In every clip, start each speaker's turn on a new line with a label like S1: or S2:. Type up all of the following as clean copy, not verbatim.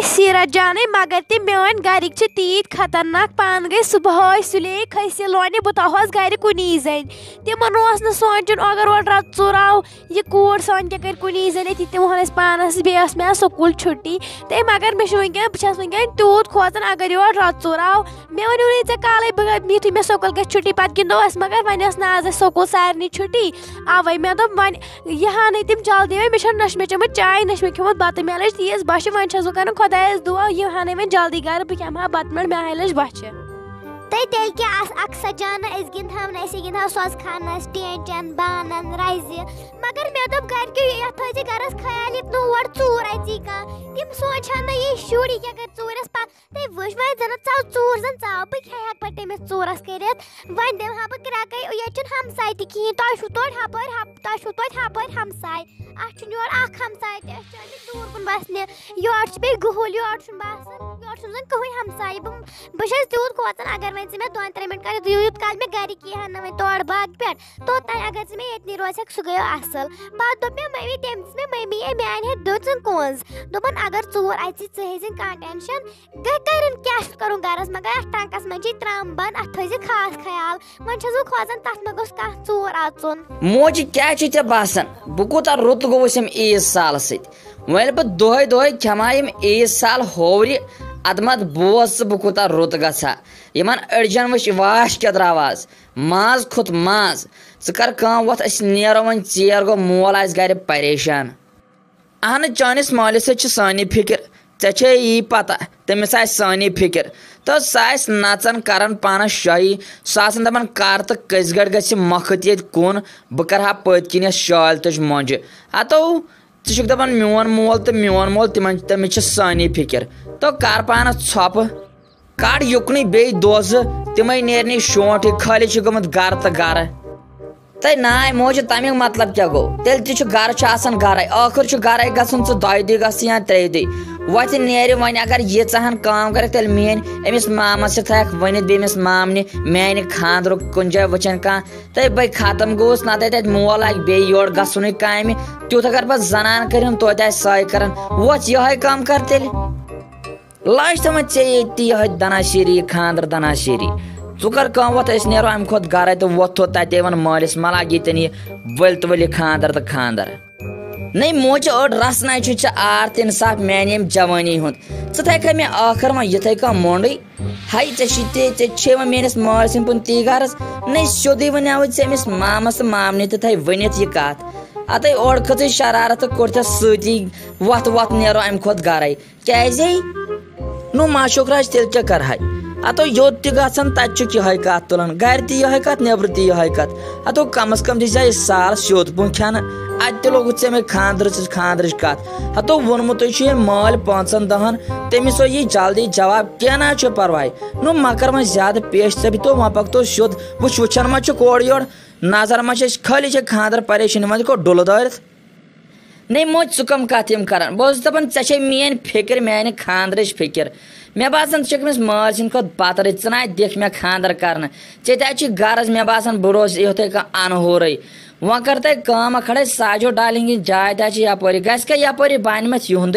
S1: गई सीरत जाने मगर ते मेन गरिक तीत खतरनाक पान गई सुबह सुले खसी लोने बह तहस गर कुनी जन तिमन सोचन अगर और रत चुर आव यह कूर सन ते कर कुनी जन तिमन पानस बेस मे स्कूल छुट्टी ते मगर मे वह वनकन तूत खोजन अगर योर रत चुर आव मे वनु चे काल युथु मे स्कूल ग छुट्टी पे गिंदो मगर वन ना स्कूल सारे छुट्टी अवे मे दोप वन यहाँ नहीं तिम जल्दी वे मे नश मे चमुत चाय नश मे खियोत बत मे लज तेज बश वन कर खुदायस दुआ यहाँ वे जल्दी गर बह खा बत मे मे लज बच
S2: तेल क्या अक्सर जान गिंदान गिंदा सज खानस टेंचन बानन रज मगर मे दोप घर के गरस ख्याल नोर चूर अची कह तम सोचान ना ये शुर क्या कर चूरस पे ते वुच वह जन चाव चूर जन चाव बह खा पे तमिस चूरस कर वन दिम हा बह क्रक ये हमसाय तहन तोड़ हपर हमसाय योर हमसाय दूर कुन बसने योर बे गुहुल योर बसान योर कहीं हमसाय बस तूत खोचान अगर वे मे 2-3 मिनट कर यूत काल मे गर कह ना वे तोड़ बाग पे तोत अगर मे ये रोज सह गो असल पे दोप मे मम्मी तमिस मे मम्मी मान दुन कोज दोपन अगर चूर अच हेजन कह टेंशन कर क्या कर गरस मगर अ टंकस मे त्रम बंद अत थी खास ख्याल वन बह खोजान तथ मे गोस कह चूर अचुन
S3: मोज क्या चे बासान बह कूता रुत गोस ईद साल सह बह दोहे खमा ईद साल होवरि अदमत बोस बह कूता रुत गसा यमन अड़जन वच वाश क्या द्रावाज माज खुत माज कर वत नेरो वन चेर गो मोल आज गर परेशान अहन चानिस मालिस सानी फिक्र ऐ यी पता तमिस सानी फिक्र तो सह नचन करन पानस शाही सह दपान कर तो कस गड़ ग मखत ये कुन बह कर पत किन शाल तुज मोज अतो च दपान मोन मोल तो मोन मोल तमिस सानी फिक्र तो कर पानस छप कड़ युकन बे दोज तम नेरनी शोट खाली गुत गर तो गर ते नाय मोज तमिक मतलब क्या गो तेल गर गर आखिर गर गसन 2 दुह गस या 3 दुह वत नेर वन अगर यीचहन काम कर तेल मेन अमिस मामस थक वन बेमिस मामने मान खानदर कुन जाय वचन कह ते बह खत्म गोस ना तत मोल आग बे योर गसन काम तुत अगर बह जनान कर तो साय कर वच यह काम कर तेल लास्ट तम ये दनाशीरी खानदर दनाशीरी कर वत नेरो अम खुद गर तो वोथो तत वन मालिस मला ये वल तो वल खानदर तो खानदर नहीं मोच अड़ रस ना आर इंसाफ मान जवानी हुंद थे मे आखिर वन ये कह मोंडे हाई चे मेस माल सिंपुन ती गरस नहीं सोदे वनाव अमिस मामस मामने तो थे वनित यह कत अत ओड़ खत शरारत कोर सी वत वत नेरो अम खुद गर क्या नो माशुक राज तेल क्या कर अतो योत गन तत यह कत तुलान गर तह कत नेबर तह कत अतो कम अज कम दी साल स्योत पुन खान अत लोग मे खानदर कत अतो वोनमुत माल 5 दहन तमिस यी जल्दी जवाब क्या ना परवाह नो मकर वह ज्यादा पेश चे तो वह पकतो शुद्ध वुचन मा कोड़ योड़ नजर मा खाली खानदर परेशानी मज को डुल दारित नहीं मोज सह कम कत कर बह दपान चे मेन फिक्र मान खानदर फिक्र मे बासान तमिस माल सिंद खुद पतर ना दिख मे खानदर कर चे गरज मे बासान बह रोज युथे कह अनहोर वह कर तम खड़े साजो डालेंगे जाय तपरी गस यपरी बन मत युंद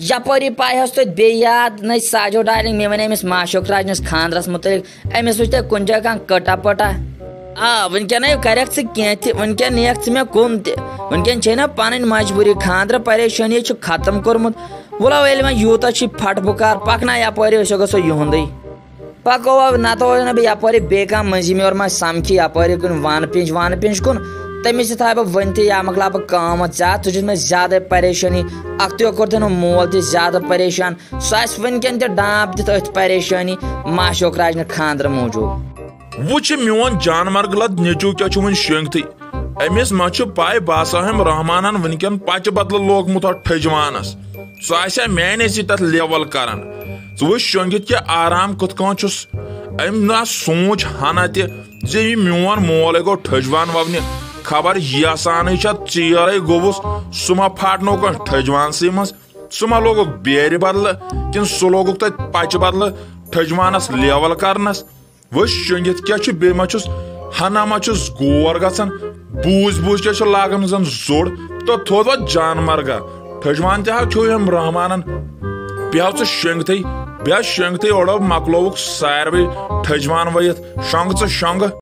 S3: यपरी पायस तुम बे याद न साजो डालिंग मे वन अमिस माशुक राजनस खानदरस मुतलिक अमिस वुच तुम कुन जाय कह कटा पटा वनकन कर वनकन नेक मे कुन तनकन ना पन मजबूरी खानदर परेशानी खत्म कोर्मुत वलो ये मैं यूत फट बुकार पकना यपरी गो युंद पको ना तो यपरी बे कह मजी मे और मा समखी यपरी कुन वन पिंच कुन तमिस था बह वन या मकला बह कम ज्यादा तुझ मे ज्यादा परेशानी अख्तो कोर तेनो मोल त ज्यादा परेशान सह वनकन डांप दित अथ परेशानी माशोक राज खानदर मूजूब
S4: वुच मोन जानमर्ग लद नेचू क्या वन शेंगत अमिस मा पाय बासाहम रहमानन वनकन पच बदल लोगमुत ठजवानस सह माने तथ लेवल कर वो शेंगित क्या आराम कुत अम ना सोच हना ते मोन मोल गो ठजवान ववने खबर यसान चेर गोवुस सह मा फटनो ठजवान सी मज सह मा लोग बेर बदल कि सह लोग तत पच बदल ठजवानस लेवल करनस वो शेंगित क्या बे मा हना मा गोर गसान बूज बूज क्या लागन जन जोड़ तो थोद वो जानमर्गा ठजवान तह हम रहमानन बेहाव च शेंगते बेहा शेंगते ओड़ो मकलोवुक सारवे ठजवान वयित शंग च शंग